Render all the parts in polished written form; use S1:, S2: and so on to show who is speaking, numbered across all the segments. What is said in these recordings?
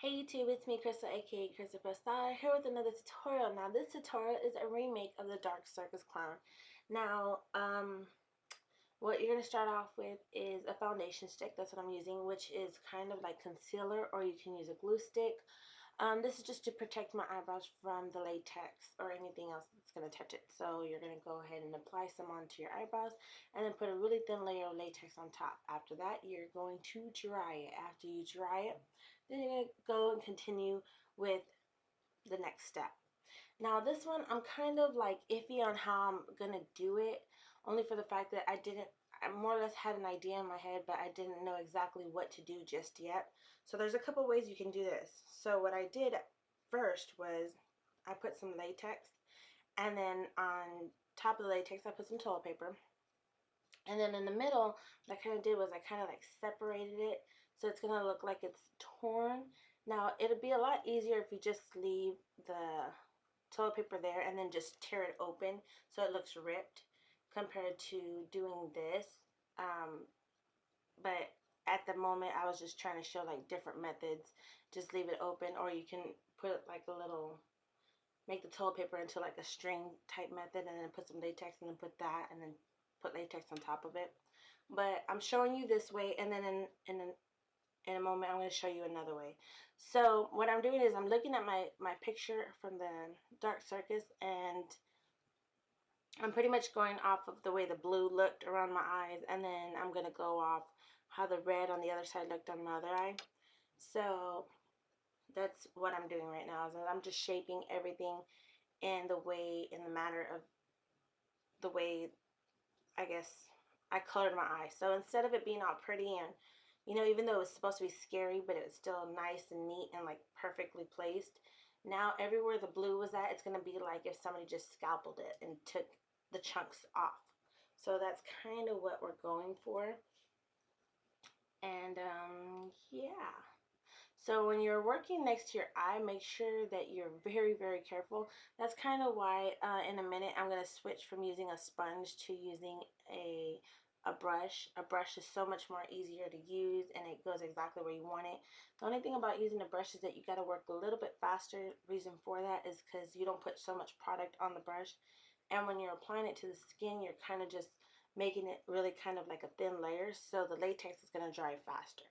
S1: Hey YouTube, it's me Crystal aka Christopher Star here with another tutorial. Now this tutorial is a remake of the Dark Circus Clown. Now what you're going to start off with is a foundation stick. That's what I'm using, which is kind of like concealer, or you can use a glue stick. This is just to protect my eyebrows from the latex or anything else that's going to touch it. So you're going to go ahead and apply some onto your eyebrows and then put a really thin layer of latex on top. After that, you're going to dry it. After you dry it, then you're going to go and continue with the next step. Now this one, I'm kind of like iffy on how I'm going to do it, only for the fact that I more or less had an idea in my head, but I didn't know exactly what to do just yet. So there's a couple ways you can do this. So what I did first was I put some latex, and then on top of the latex I put some toilet paper. And then in the middle, what I kind of did was I kind of like separated it so it's going to look like it's torn. Now it'll be a lot easier if you just leave the toilet paper there and then just tear it open so it looks ripped, compared to doing this. But at the moment I was just trying to show like different methods. Just leave it open, or you can put like a little, make the toilet paper into like a string type method, and then put some latex and then put that, and then put latex on top of it. But I'm showing you this way, and then in a moment I'm going to show you another way. So what I'm doing is I'm looking at my picture from the Dark Circus, and I'm pretty much going off of the way the blue looked around my eyes, and then I'm going to go off how the red on the other side looked on my other eye. So that's what I'm doing right now, is I'm just shaping everything in the manner of the way, I guess, I colored my eye. So instead of it being all pretty and, you know, even though it was supposed to be scary, but it was still nice and neat and like perfectly placed, now everywhere the blue was at, it's going to be like if somebody just scalpeled it and took the chunks off. So that's kind of what we're going for. And yeah. So when you're working next to your eye, make sure that you're very, very careful. That's kind of why in a minute I'm going to switch from using a sponge to using a brush. A brush is so much more easier to use, and it goes exactly where you want it. The only thing about using a brush is that you got to work a little bit faster. Reason for that is because you don't put so much product on the brush, and when you're applying it to the skin, you're kind of just making it really kind of like a thin layer, so the latex is going to dry faster.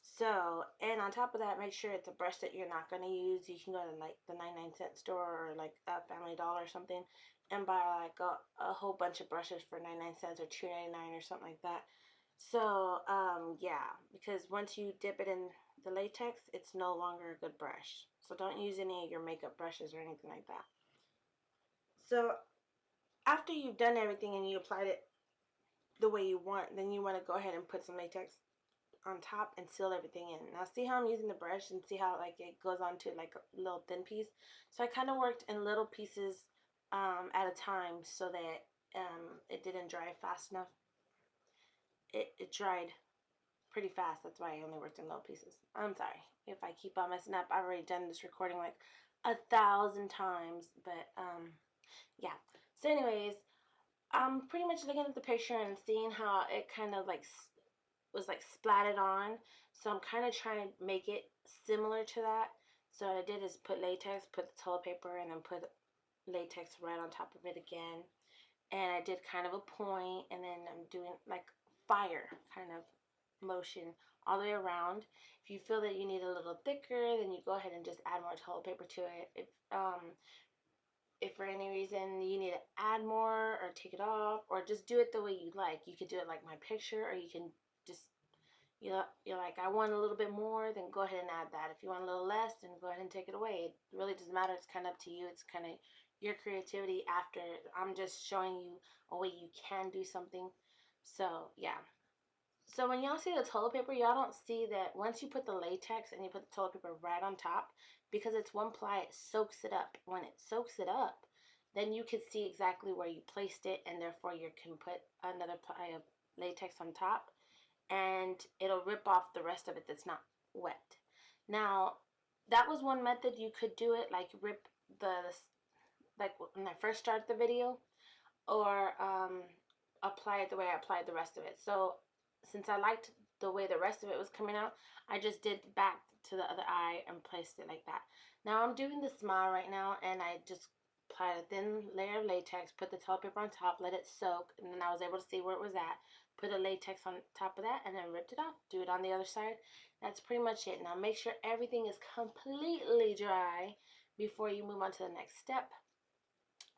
S1: So, and on top of that, make sure it's a brush that you're not going to use. You can go to like the 99-cent store or like a Family Dollar or something and buy like a whole bunch of brushes for 99 cents or $2.99 or something like that. So yeah, because once you dip it in the latex, it's no longer a good brush. So don't use any of your makeup brushes or anything like that. So after you've done everything and you applied it the way you want, then you want to go ahead and put some latex on top and seal everything in. Now see how I'm using the brush, and see how like it goes onto like a little thin piece. So I kind of worked in little pieces at a time so that it didn't dry fast enough. It dried pretty fast. That's why I only worked in little pieces. I'm sorry if I keep on messing up. I've already done this recording like 1,000 times, but yeah. So anyways, I'm pretty much looking at the picture and seeing how it kind of like was like splatted on. So I'm kind of trying to make it similar to that. So what I did is put latex, put the toilet paper, and then put latex right on top of it again. And I did kind of a point, and then I'm doing like fire kind of motion all the way around. If you feel that you need a little thicker, then you go ahead and just add more toilet paper to it. If for any reason you need to add more or take it off, or just do it the way you like, you could do it like my picture, or you can just, you're like, I want a little bit more, then go ahead and add that. If you want a little less, then go ahead and take it away. It really doesn't matter. It's kind of up to you. It's kind of your creativity after. I'm just showing you a way you can do something. So yeah. So when y'all see the toilet paper, y'all don't see that once you put the latex and you put the toilet paper right on top, because it's one ply, it soaks it up. When it soaks it up, then you can see exactly where you placed it, and therefore you can put another ply of latex on top, and it'll rip off the rest of it that's not wet. Now, that was one method you could do it, like rip like when I first started the video, or apply it the way I applied the rest of it. So since I liked the way the rest of it was coming out, I just did back to the other eye and placed it like that. Now I'm doing the smile right now, and I just applied a thin layer of latex, put the toilet paper on top, let it soak, and then I was able to see where it was at. Put a latex on top of that, and then ripped it off. Do it on the other side. That's pretty much it. Now make sure everything is completely dry before you move on to the next step.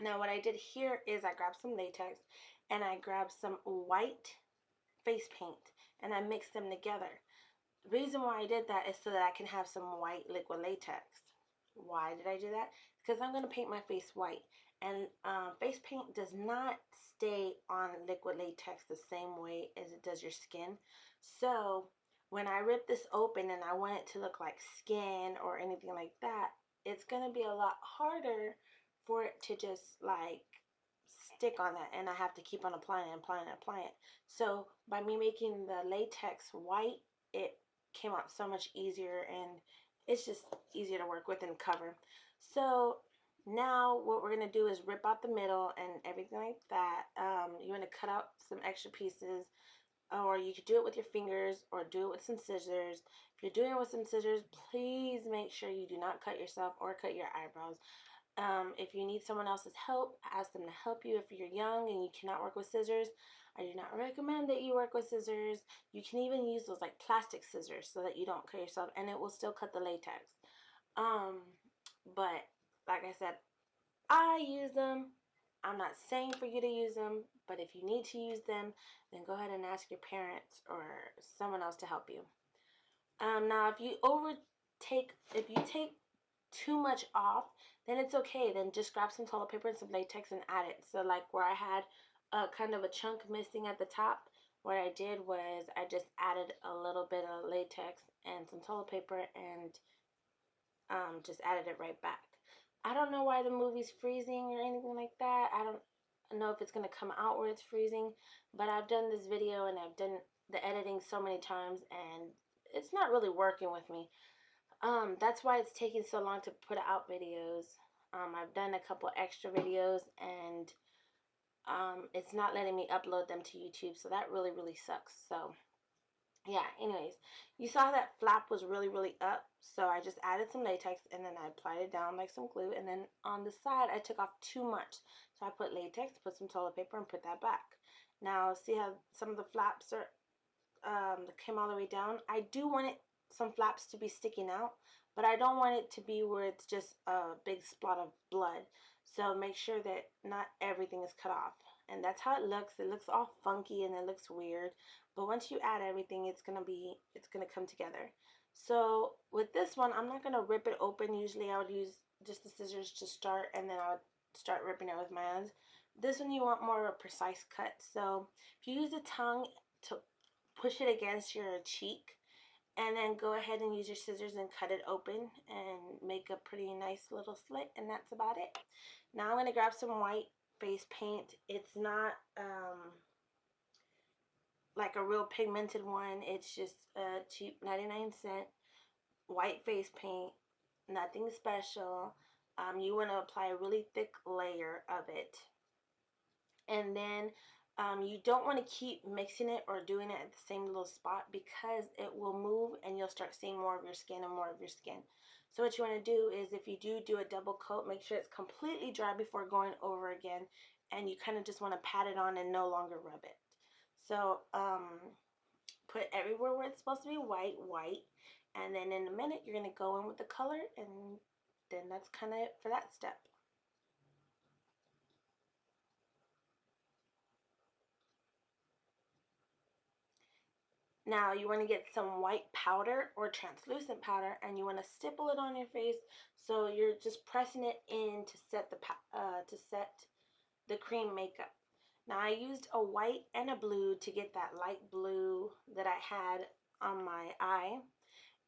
S1: Now what I did here is I grabbed some latex and I grabbed some white face paint and I mixed them together. The reason why I did that is so that I can have some white liquid latex. Why did I do that? Because I'm going to paint my face white, and face paint does not stay on liquid latex the same way as it does your skin. So when I rip this open and I want it to look like skin or anything like that, it's going to be a lot harder for it to just like stick on that, and I have to keep on applying it, applying it, applying it. So by me making the latex white, it came out so much easier, and it's just easier to work with and cover. So now what we're going to do is rip out the middle and everything like that. You want to cut out some extra pieces, or you could do it with your fingers or do it with some scissors. If you're doing it with some scissors, please make sure you do not cut yourself or cut your eyebrows. If you need someone else's help, ask them to help you. If you're young and you cannot work with scissors, I do not recommend that you work with scissors. You can even use those like plastic scissors so that you don't cut yourself, and it will still cut the latex. But like I said, I use them. I'm not saying for you to use them, but if you need to use them, then go ahead and ask your parents or someone else to help you. Now if you take too much off, then it's okay. Then just grab some toilet paper and some latex and add it. So like where I had kind of a chunk missing at the top, what I did was I just added a little bit of latex and some toilet paper and just added it right back. I don't know why the movie's freezing or anything like that. I don't know if it's going to come out where it's freezing, but I've done this video and I've done the editing so many times, and it's not really working with me. That's why it's taking so long to put out videos. I've done a couple extra videos, and it's not letting me upload them to YouTube, so that really, really sucks. So yeah, anyways, you saw that flap was really, really up, so I just added some latex and then I applied it down like some glue, and then on the side I took off too much, so I put latex, put some toilet paper, and put that back. Now see how some of the flaps are came all the way down? I do want some flaps to be sticking out, but I don't want it to be where it's just a big spot of blood. So make sure that not everything is cut off. And that's how it looks. It looks all funky and it looks weird. But once you add everything, it's gonna come together. So with this one, I'm not gonna rip it open. Usually I would use just the scissors to start, and then I would start ripping it with my hands. This one you want more of a precise cut. So if you use the tongue to push it against your cheek, and then go ahead and use your scissors and cut it open and make a pretty nice little slit, and that's about it. Now I'm going to grab some white face paint. It's not like a real pigmented one. It's just a cheap 99-cent white face paint, nothing special. You want to apply a really thick layer of it, and then you don't want to keep mixing it or doing it at the same little spot, because it will move and you'll start seeing more of your skin and more of your skin. So what you want to do is, if you do a double coat, make sure it's completely dry before going over again, and you kind of just want to pat it on and no longer rub it. So put everywhere where it's supposed to be white, and then in a minute you're going to go in with the color, and then that's kind of it for that step. Now you want to get some white powder or translucent powder, and you want to stipple it on your face, so you're just pressing it in to set the cream makeup. Now I used a white and a blue to get that light blue that I had on my eye,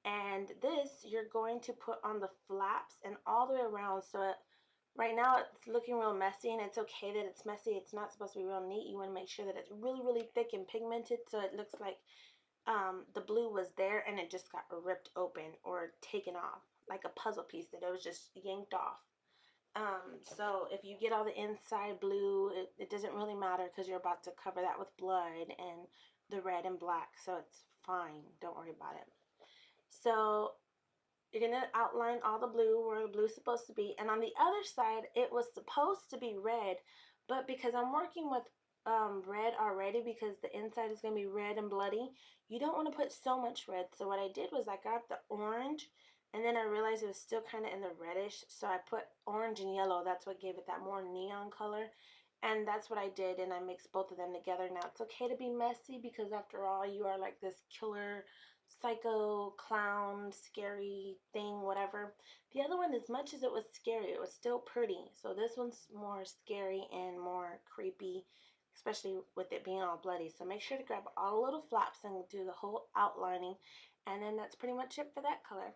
S1: and this you're going to put on the flaps and all the way around. So right now it's looking real messy, and it's okay that it's messy. It's not supposed to be real neat. You want to make sure that it's really, really thick and pigmented, so it looks like the blue was there and it just got ripped open or taken off like a puzzle piece, that it was just yanked off. So if you get all the inside blue, it doesn't really matter, because you're about to cover that with blood and the red and black, so it's fine. Don't worry about it. So you're going to outline all the blue where the blue's supposed to be. And on the other side, it was supposed to be red, but because I'm working with red already, because the inside is going to be red and bloody, you don't want to put so much red. So what I did was I got the orange, and then I realized it was still kind of in the reddish, so I put orange and yellow. That's what gave it that more neon color. And that's what I did, and I mixed both of them together. Now, it's okay to be messy, because after all, you are like this killer psycho clown scary thing, whatever. The other one, as much as it was scary, it was still pretty. So this one's more scary and more creepy, especially with it being all bloody. So make sure to grab all the little flaps and do the whole outlining, and then that's pretty much it for that color.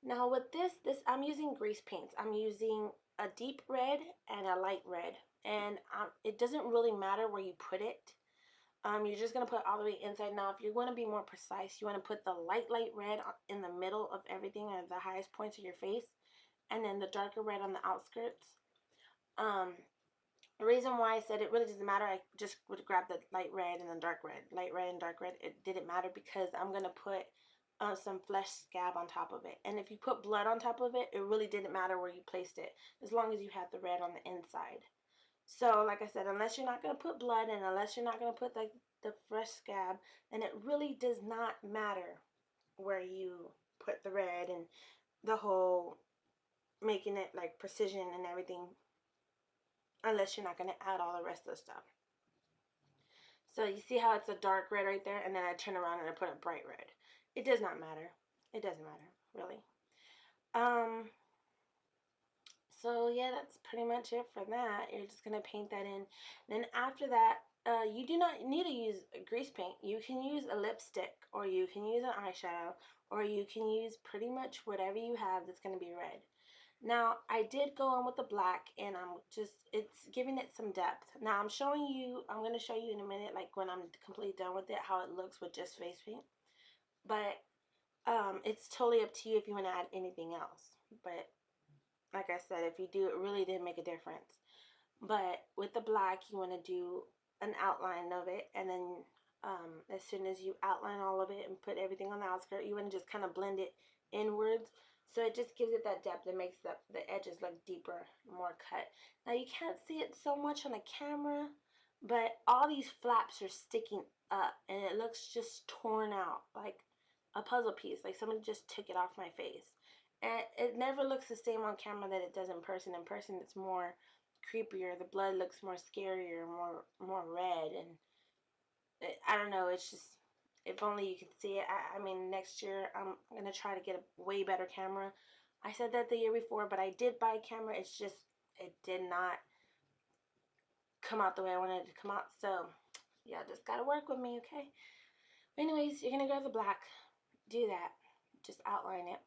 S1: Now with this I'm using grease paints. I'm using a deep red and a light red, and it doesn't really matter where you put it. You're just going to put all the way inside. Now, if you want to be more precise, you want to put the light red in the middle of everything at the highest points of your face, and then the darker red on the outskirts. The reason why I said it really doesn't matter, I just would grab the light red and then dark red. Light red and dark red, it didn't matter because I'm going to put some flesh scab on top of it. And if you put blood on top of it, it really didn't matter where you placed it, as long as you had the red on the inside. So, like I said, unless you're not going to put blood and unless you're not going to put like the fresh scab, then it really does not matter where you put the red and the whole making it like precision and everything, unless you're not going to add all the rest of the stuff. So you see how it's a dark red right there, and then I turn around and I put a bright red. It does not matter. It doesn't matter, really. So yeah, that's pretty much it for that. You're just going to paint that in. Then after that, you do not need to use grease paint. You can use a lipstick, or you can use an eyeshadow, or you can use pretty much whatever you have that's going to be red. Now, I did go in with the black, and it's giving it some depth. Now, I'm going to show you in a minute, like when I'm completely done with it, how it looks with just face paint. But it's totally up to you if you want to add anything else. But like I said, if you do, it really didn't make a difference. But with the black, you want to do an outline of it, and then as soon as you outline all of it and put everything on the outskirt, you want to just kind of blend it inwards, so it just gives it that depth. It makes the edges look deeper, more cut. Now you can't see it so much on the camera, but all these flaps are sticking up, and it looks just torn out, like a puzzle piece, like somebody just took it off my face. And it never looks the same on camera that it does in person. In person, it's more creepier. The blood looks more scarier, more red, and I don't know. It's just, if only you could see it. I mean, next year I'm gonna try to get a way better camera. I said that the year before, but I did buy a camera. It's just, it did not come out the way I wanted it to come out. So yeah, just gotta work with me, okay? Anyways, you're gonna grab the black. Do that. Just outline it.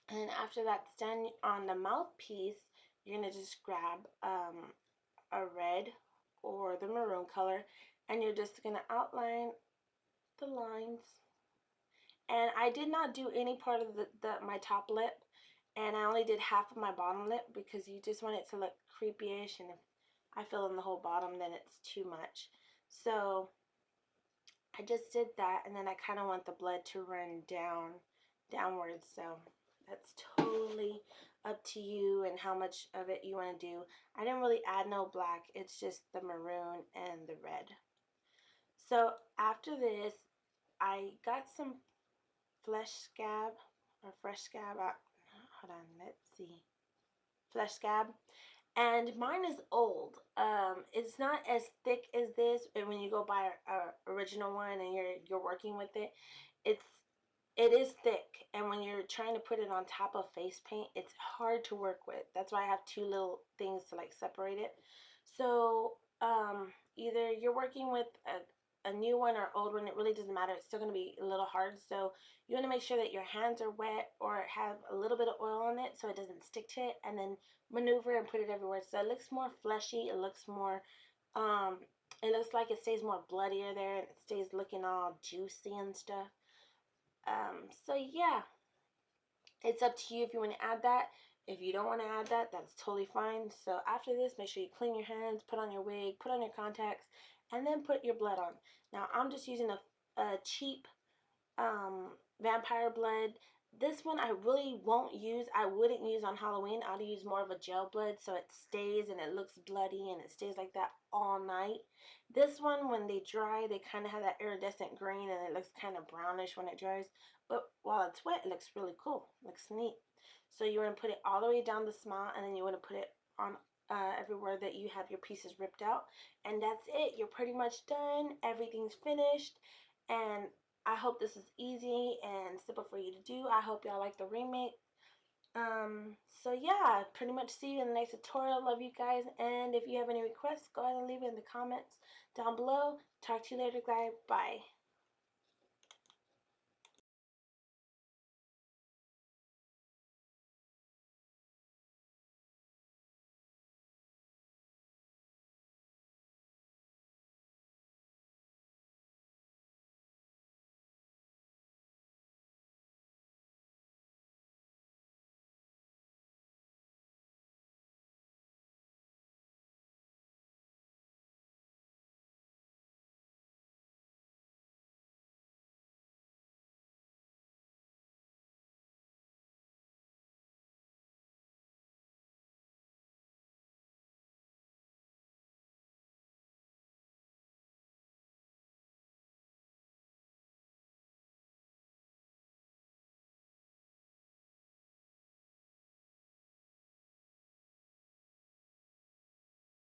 S1: And after that's done on the mouthpiece, you're going to just grab a red or the maroon color, and you're just going to outline the lines. And I did not do any part of my top lip, and I only did half of my bottom lip because you just want it to look creepy-ish, and if I fill in the whole bottom, then it's too much. So I just did that, and then I kind of want the blood to run downwards, so that's totally up to you and how much of it you want to do. I didn't really add no black. It's just the maroon and the red. So after this, I got some fresh scab. Hold on, let's see. Flesh scab. And mine is old. It's not as thick as this. And when you go buy a original one and you're working with it, it is thick, and when you're trying to put it on top of face paint, it's hard to work with. That's why I have two little things to like separate it. So either you're working with a new one or old one, it really doesn't matter. It's still going to be a little hard. So you want to make sure that your hands are wet or have a little bit of oil on it so it doesn't stick to it, and then maneuver and put it everywhere. So it looks more fleshy. It looks more, it looks like it stays more bloodier there, and it stays looking all juicy and stuff. So yeah, it's up to you if you want to add that. If you don't want to add that, that's totally fine. So after this, make sure you clean your hands, put on your wig, put on your contacts, and then put your blood on. Now I'm just using a cheap vampire blood. This one I really won't use. I wouldn't use on Halloween. I'll use more of a gel blood so it stays and it looks bloody and it stays like that all night. This one, when they dry, they kind of have that iridescent green and it looks kind of brownish when it dries. But while it's wet, it looks really cool. It looks neat. So you want to put it all the way down the smile, and then you want to put it on everywhere that you have your pieces ripped out. And that's it. You're pretty much done. Everything's finished. And I hope this is easy and simple for you to do. I hope y'all like the remake. So yeah, pretty much see you in the next tutorial. Love you guys. And if you have any requests, go ahead and leave it in the comments down below. Talk to you later, guys. Bye.